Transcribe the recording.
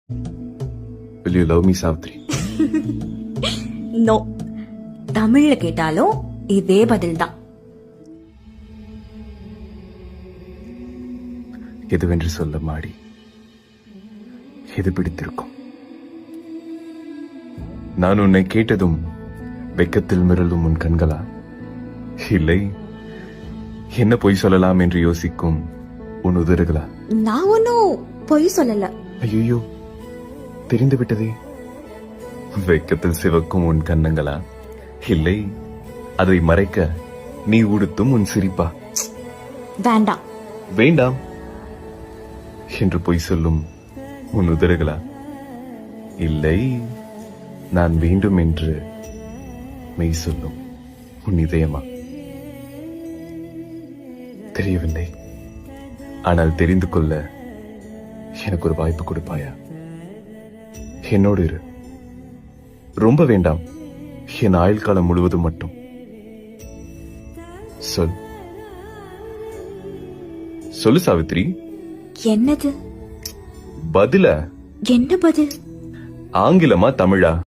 Will you love me, Savitri? No, தமிழ்ல கேட்டாலும் இதே பதில் தான். எதுவென்று சொல்ல மாடி, எது பிடித்திருக்கும்? நான் உன்னை கேட்டதும் வெக்கத்தில் மிரளும் உன் கண்களா, இல்லை என்ன பொய் சொல்லலாம் என்று யோசிக்கும் உன் உதறுகளா? நான் ஒன்னும் பொய் சொல்லல. ஐயோ, தெரிந்து விட்டதே. வெக்கத்தில் சிவக்கும் உன் கண்ணங்களா, இல்லை அதை மறைக்க நீ உடுத்தும் உன் சிரிப்பா? வேண்டாம் வேண்டாம் என்று பொய் சொல்லும் உன் உதறுகளா, இல்லை நான் வேண்டும் என்று மெய் சொல்லும் உன் இதயமா? தெரியவில்லை, ஆனால் தெரிந்து கொள்ள எனக்கு ஒரு வாய்ப்பு கொடுப்பாயா? என்னோடு இரு, ரொம்ப வேண்டாம், என் ஆயுள் காலம் முழுவதும் மட்டும். சொல்லு சாவித்ரி. என்னது பதில? என்ன பதில்? ஆங்கிலமா தமிழா?